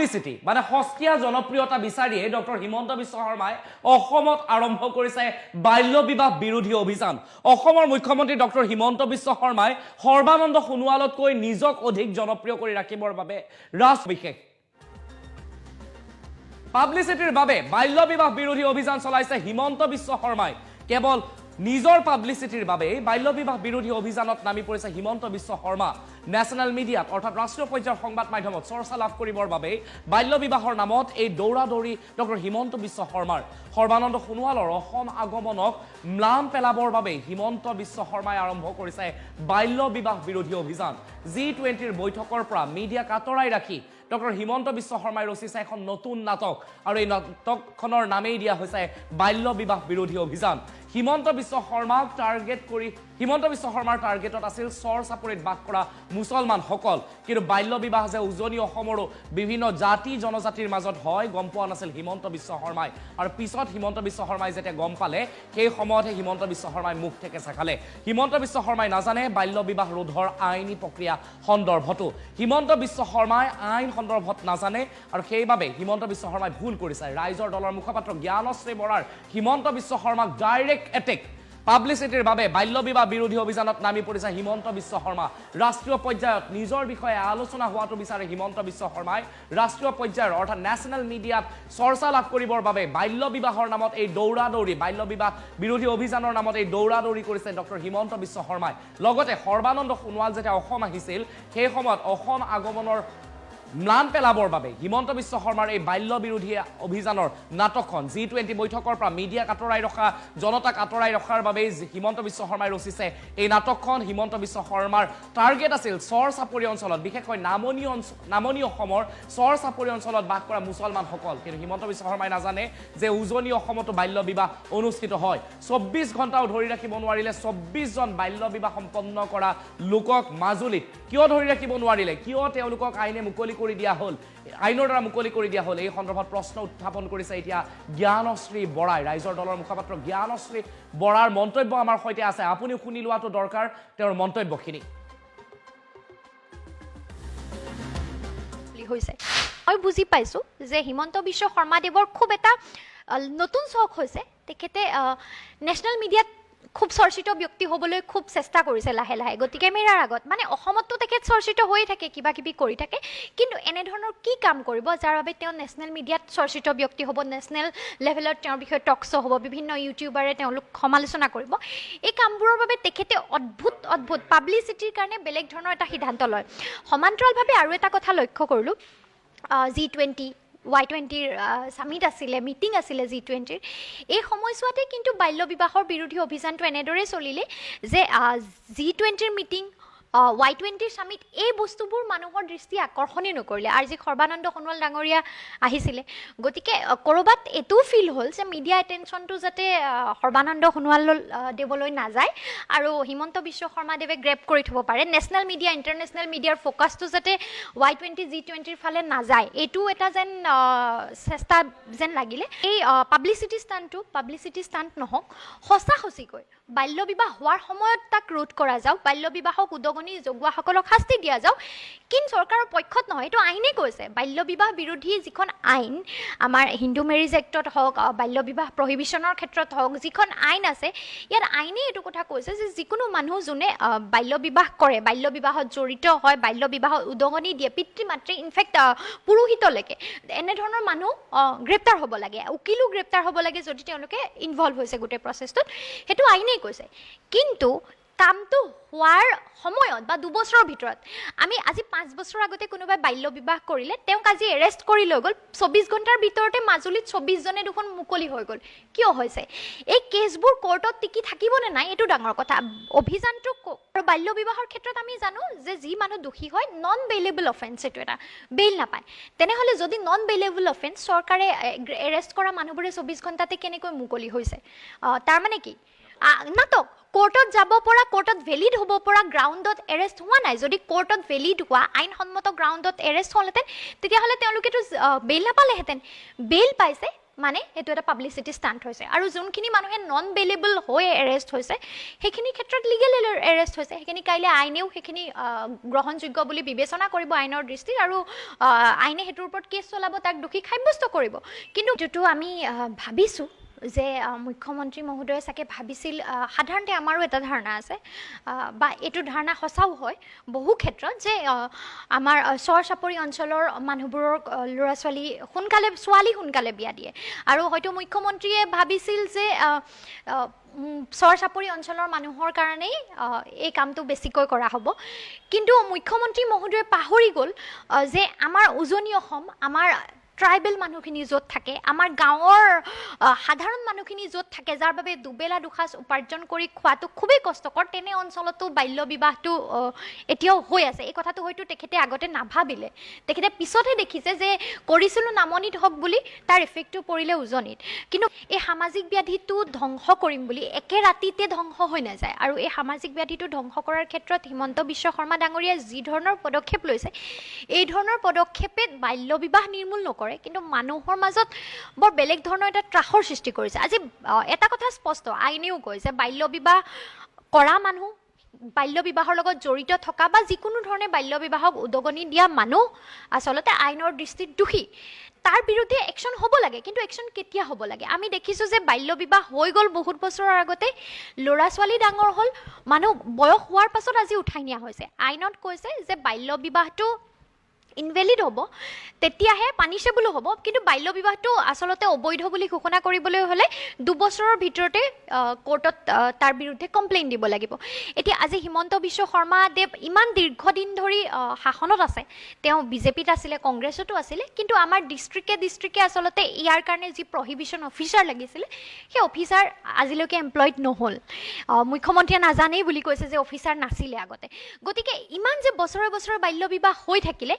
publicity মানে হস্কিয়া জনপ্ৰিয়তা বিচাৰিয়ে ডক্টৰ হিমন্ত বিশ্ব শৰ্মাই অসমত আৰম্ভ কৰিছে বাল্য বিবাহ বিৰোধী অভিযান অসমৰ মুখ্যমন্ত্ৰী ডক্টৰ হিমন্ত বিশ্ব শৰ্মাই সৰ্বানন্দ সোণোৱালতকৈ নিজক অধিক জনপ্ৰিয় কৰি ৰাখিবৰ বাবে বিশেষ পাব্লিসিটিৰ বাবে বাল্য বিবাহ বিৰোধী অভিযান চলাইছে হিমন্ত বিশ্ব শৰ্মাই কেৱল নিজৰ পাব্লিসিটিৰ বাবে বাল্য বিবাহ বিৰোধী অভিযানত নামি পৰিছে হিমন্ত বিশ্ব শৰ্মা ন্যাশনাল মিডিয়াত অৰ্থাৎ ৰাষ্ট্ৰীয় পৰ্যায়ৰ সংবাদ মাধ্যমত চৰ্চা লাভ কৰিবৰ বাবে বাল্য বিবাহৰ নামত এই দৌৰা-দৌৰি ডক্টৰ হিমন্ত বিশ্ব শৰ্মাৰ সৰ্বানন্দ সোণোৱালৰ অসম আগমনক ম্লান পেলাবৰ বাবে হিমন্ত বিশ্ব শৰ্মাই আৰম্ভ কৰিছে বাল্য বিবাহ বিৰোধী অভিযান G20ৰ বৈঠকৰ পৰা মিডিয়াক আঁতৰাই ৰাখি ডক্টৰ হিমন্ত বিশ্ব শৰ্মাই ৰচিছে এখন নতুন নাটক আৰু এই নাটকখনৰ নামেই দিয়া হৈছে বাল্য বিবাহ বিৰোধী অভিযান হিমন্ত বিশ্ব শৰ্মাক টাৰ্গেট কৰি হিমন্ত বিশ্ব শৰ্মাৰ টাৰ্গেটত আছিল চৰ চাপৰিত বাস কৰা মুছলমান সকল কিন্তু বাল্য বিবাহ যে উজনি অসমৰো বিভিন্ন জাতি জনজাতিৰ মাজত হয় গম পোৱা নাছিল হিমন্ত বিশ্ব শৰ্মাই আৰু পিছত হিমন্ত বিশ্ব শৰ্মাই যেতিয়া গম পালে সেই সময়তে হিমন্ত বিশ্ব শৰ্মাই মুখ থেকে চাখালে হিমন্ত বিশ্ব শৰ্মাই নাজানে বাল্য বিবাহ ৰোধৰ আইনী প্ৰক্ৰিয়া সন্দৰ্ভতো হিমন্ত বিশ্ব শৰ্মাই আইন সন্দৰ্ভত নাজানে আৰু সেইবাবে হিমন্ত বিশ্ব শৰ্মাই ভুল কৰিছে ৰাইজৰ দলৰ মুখপাত্ৰ জ্ঞানশ্ৰী বৰাৰ হিমন্ত বিশ্ব শৰ্মাক ডাইৰেক্ট এটেক পাব্লিসিটিৰ বাবে বাল্য বিবাহ বিৰোধী অভিযানত নামি পৰিছে হিমন্ত বিশ্ব শৰ্মা ৰাষ্ট্ৰীয় পৰ্যায়ত নিজৰ বিষয়ে আলোচনা হোৱাটো বিচাৰে হিমন্ত বিশ্ব শৰ্মাই ৰাষ্ট্ৰীয় পৰ্যায়ৰ অৰ্থাৎ ন্যাশনাল মিডিয়াত চৰ্চা লাভ কৰিবৰ বাবে বাল্য বিবাহৰ নামত এই দৌৰা-দৌৰি বাল্য বিবাহ বিৰোধী অভিযানৰ নামত এই দৌৰা-দৌৰি কৰিছে ডক্টৰ হিমন্ত বিশ্ব শৰ্মাই লগতে সৰ্বানন্দ সোণোৱাল যেতিয়া অসম আহিছিল সেই সময়ত অসম আগমনৰ ম্লান পেলাবৰ বাবে হিমন্ত বিশ্ব শৰ্মাৰ এই বাল্য বিৰোধী অভিযানৰ নাটকখন G20 বৈঠকৰ পৰা মিডিয়াক আঁতৰাই ৰখা জনতাক আঁতৰাই ৰখাৰ বাবে হিমন্ত বিশ্ব শৰ্মাই ৰচিছে এই নাটকখন হিমন্ত বিশ্ব শৰ্মাৰ টাৰ্গেট আছিল চৰ চাপৰি অঞ্চলত বিশেষকৈ নামনি অসমৰ চৰ চাপৰি অঞ্চলত বাস কৰা মুছলমানসকল কিন্তু হিমন্ত বিশ্ব শৰ্মাই নাজানে যে উজনি অসমতো বাল্য বিবাহ অনুষ্ঠিত হয় 24 ঘণ্টাও ধৰি ৰাখিব নোৱাৰিলে 24 জন বাল্য বিবাহ সম্পন্ন কৰা লোকক মাজুলীত কিয় ধৰি ৰাখিব নোৱাৰিলে কিয় তেওঁলোকক আইনে মুকলি কৰি দিয়া হল আইনৰ দ্বাৰা মুকলি কৰি দিয়া হল এই সন্দৰ্ভত প্ৰশ্ন উত্থাপন কৰিছে এতিয়া জ্ঞানশ্ৰী বৰাই ৰাইজৰ দলৰ মুখপাত্ৰ জ্ঞানশ্ৰী বৰাৰ মন্তব্য আমাৰ সৈতে আছে আপুনি শুনি লোৱাটো দৰকাৰ তেওঁৰ মন্তব্যখিনি হৈছে মই বুজি পাইছো যে হিমন্ত বিশ্ব শৰ্মাদেৱৰ খুব এটা নতুন চখ হৈছে তেখেতে ন্যাশনাল মিডিয়াত খুব চৰ্চিত ব্যক্তি হ'বলৈ খুব চেষ্টা কৰিছে লাহে লাহে গতিকে মেৰাৰ আগত মানে অসমতো তেখেত চৰ্চিত হৈ থাকে কিবা কিবি কৰি থাকে কিন্তু এনে ধৰণৰ কি কাম কৰিব যাৰ বাবে তেওঁ নেশ্যনেল মিডিয়াত চৰ্চিত ব্যক্তি হ'ব নেশ্যনেল লেভেলত তেওঁৰ বিষয়ে টক শ্ব' হ'ব বিভিন্ন ইউটিউবাৰে তেওঁলোক সমালোচনা কৰিব এই কামবোৰৰ বাবে তেখেতে অদ্ভুত পাব্লিচিটিৰ কাৰণে বেলেগ ধৰণৰ এটা সিদ্ধান্ত লয় সমান্তৰালভাৱে আৰু এটা কথা লক্ষ্য কৰিলোঁ G20 Y20ৰ সামিট আছিলে মিটিং আছিলে G20ৰ এই সময়ছোৱাতে কিন্তু বাল্য বিবাহৰ বিৰোধী অভিযানটো এনেদৰে চলিলে যে G20ৰ মিটিং Y20ৰ সামিট এই বস্তুবোৰ মানুহৰ দৃষ্টি আকৰ্ষণে নকৰিলে আৰু যি সৰ্বানন্দ সোণোৱাল ডাঙৰীয়া আহিছিলে গতিকে কৰবাত এটো ফিল হ'ল যে মিডিয়া এটেনশ্যনটো যাতে সৰ্বানন্দ সোণোৱাল দেৱলৈ নাযায় আৰু হিমন্ত বিশ্ব শৰ্মাদেৱে গ্ৰেপ কৰি থব পাৰে নেশ্যনেল মিডিয়া ইণ্টাৰনেশ্যনেল মিডিয়াৰ ফ'কাছটো যাতে Y20 G20ৰ ফালে নাযায় এইটো এটা যেন চেষ্টা যেন লাগিলে এই পাব্লিচিটি ষ্টাণ্ট নহওক সঁচাকৈ বাল্য বিবাহ হোৱাৰ সময়ত তাক ৰোধ কৰা যাওক বাল্য বিবাহক উদগনি যোগোৱাসকলক শাস্তি দিয়া যাওক কিন্তু চৰকাৰৰ পক্ষত নহয় এইটো আইনে কৈছে বাল্য বিবাহ বিৰোধী যিখন আইন আমাৰ হিন্দু মেৰিজ এক্টত হওক বাল্য বিবাহ প্ৰহিবিশ্যনৰ ক্ষেত্ৰত হওক যিখন আইন আছে ইয়াত আইনে এইটো কথা কৈছে যে যিকোনো মানুহ যোনে বাল্য বিবাহ কৰে বাল্য বিবাহত জড়িত হয় বাল্য বিবাহত উদগনি দিয়ে পিতৃ মাতৃ ইনফেক্ট পুৰোহিতলৈকে এনেধৰণৰ মানুহ গ্ৰেপ্তাৰ হ'ব লাগে উকিলো গ্ৰেপ্তাৰ হ'ব লাগে যদি তেওঁলোকে ইনভলভ হৈছে গোটেই প্ৰচেছটোত সেইটো আইনেই কৈছে কিন্তু কামটো হোৱাৰ সময়ত বা 2 বছৰৰ ভিতৰত আমি আজি 5 বছৰ আগতে কোনোবাই বাল্য বিবাহ কৰিলে তেওঁক আজি এৰেষ্ট কৰি লৈ গ'ল 24 ঘণ্টাৰ ভিতৰতে মাজুলীত 24 জনে দুখন মুকলি হৈ গ'ল কিয় হৈছে এই কেছবোৰ কোৰ্টত টিকি থাকিবনে নাই এইটো ডাঙৰ কথা অভিযানটো আৰু বাল্য বিবাহৰ ক্ষেত্ৰত আমি জানো যে যি মানুহ দোষী হয় নন বেইলেবল অফেন্স এইটো এটা বেইল নাপায় তেনেহ'লে যদি নন বেইলেবল অফেন্স চৰকাৰে এৰেষ্ট কৰা মানুহবোৰে 24 ঘণ্টাতে কেনেকৈ মুকলি হৈছে তাৰমানে কি নাটক কোৰ্টত যাব পৰা কোৰ্টত ভেলিড হ'ব পৰা গ্ৰাউণ্ডত এৰেষ্ট হোৱা নাই যদি কোৰ্টত ভেলিড হোৱা আইনসন্মত গ্ৰাউণ্ডত এৰেষ্ট হ'লহেঁতেন তেতিয়াহ'লে তেওঁলোকেতো বেইল নাপালেহেঁতেন বেইল পাইছে মানে সেইটো এটা পাব্লিচিটি ষ্টাণ্ট হৈছে আৰু যোনখিনি মানুহে নন বেলেবল হৈ এৰেষ্ট হৈছে সেইখিনি ক্ষেত্ৰত লিগেল এৰেষ্ট হৈছে সেইখিনি কাইলৈ আইনেও সেইখিনি গ্ৰহণযোগ্য বুলি বিবেচনা কৰিব আইনৰ দৃষ্টিত আৰু আইনে সেইটোৰ ওপৰত কেছ চলাব তাক দোষী সাব্যস্ত কৰিব কিন্তু যিটো আমি ভাবিছোঁ যে মুখ্যমন্ত্ৰী মহোদয়ে চাগে ভাবিছিল সাধাৰণতে আমাৰো এটা ধাৰণা আছে বা এইটো ধাৰণা সঁচাও হয় বহু ক্ষেত্ৰত যে আমাৰ চৰ চাপৰি অঞ্চলৰ মানুহবোৰৰ ল'ৰা ছোৱালী সোনকালে বিয়া দিয়ে আৰু হয়তো মুখ্যমন্ত্ৰীয়ে ভাবিছিল যে চৰ চাপৰি অঞ্চলৰ মানুহৰ কাৰণেই এই কামটো বেছিকৈ কৰা হ'ব কিন্তু মুখ্যমন্ত্ৰী মহোদয়ে পাহৰি গ'ল যে আমাৰ উজনি অসম আমাৰ ট্ৰাইবেল মানুহখিনি য'ত থাকে আমাৰ গাঁৱৰ সাধাৰণ মানুহখিনি য'ত থাকে যাৰ বাবে দুবেলা দুসাঁজ উপাৰ্জন কৰি খোৱাটো খুবেই কষ্টকৰ তেনে অঞ্চলতো বাল্য বিবাহটো এতিয়াও হৈ আছে এই কথাটো হয়তো তেখেতে আগতে নাভাবিলে তেখেতে পিছতহে দেখিছে যে কৰিছিলোঁ নামনিত হওক বুলি তাৰ ইফেক্টটো পৰিলে উজনিত কিন্তু এই সামাজিক ব্যাধিটো ধ্বংস কৰিম বুলি একে ৰাতিতে ধ্বংস হৈ নাযায় আৰু এই সামাজিক ব্যাধিটো ধ্বংস কৰাৰ ক্ষেত্ৰত হিমন্ত বিশ্ব শৰ্মা ডাঙৰীয়াই যি ধৰণৰ পদক্ষেপ লৈছে এই ধৰণৰ পদক্ষেপে বাল্য বিবাহ নিৰ্মূল নকৰে কিন্তু মানুহৰ মাজত বৰ বেলেগ ধৰণৰ এটা ত্ৰাসৰ সৃষ্টি কৰিছে আজি এটা কথা স্পষ্ট আইনেও কয় যে বাল্য বিবাহ কৰা মানুহ বাল্য বিবাহৰ লগত জড়িত থকা বা যিকোনো ধৰণে বাল্য বিবাহক উদগনি দিয়া মানুহ আচলতে আইনৰ দৃষ্টিত দোষী তাৰ বিৰুদ্ধে একশ্যন হ'ব লাগে কিন্তু একশ্যন কেতিয়া হ'ব লাগে আমি দেখিছোঁ যে বাল্য বিবাহ হৈ গ'ল বহুত বছৰৰ আগতে ল'ৰা ছোৱালী ডাঙৰ হ'ল মানুহ বয়স হোৱাৰ পাছত আজি উঠাই নিয়া হৈছে আইনত কৈছে যে বাল্য বিবাহটো ইনভেলিড হ'ব তেতিয়াহে পানিছেবলো হ'ব কিন্তু বাল্য বিবাহটো আচলতে অবৈধ বুলি ঘোষণা কৰিবলৈ হ'লে 2 বছৰৰ ভিতৰতে কোৰ্টত তাৰ বিৰুদ্ধে কমপ্লেইন দিব লাগিব এতিয়া আজি হিমন্ত বিশ্ব শৰ্মা দেৱ ইমান দীৰ্ঘদিন ধৰি শাসনত আছে তেওঁ বিজেপিত আছিলে কংগ্ৰেছতো আছিলে কিন্তু আমাৰ ডিষ্ট্ৰিক্টে আচলতে ইয়াৰ কাৰণে যি প্ৰহিবিশ্যন অফিচাৰ লাগিছিলে সেই অফিচাৰ আজিলৈকে এমপ্লয়ড নহ'ল মুখ্যমন্ত্ৰীয়ে নাজানেই বুলি কৈছে যে অফিচাৰ নাছিলে আগতে গতিকে ইমান যে বছৰে বছৰে বাল্য বিবাহ হৈ থাকিলে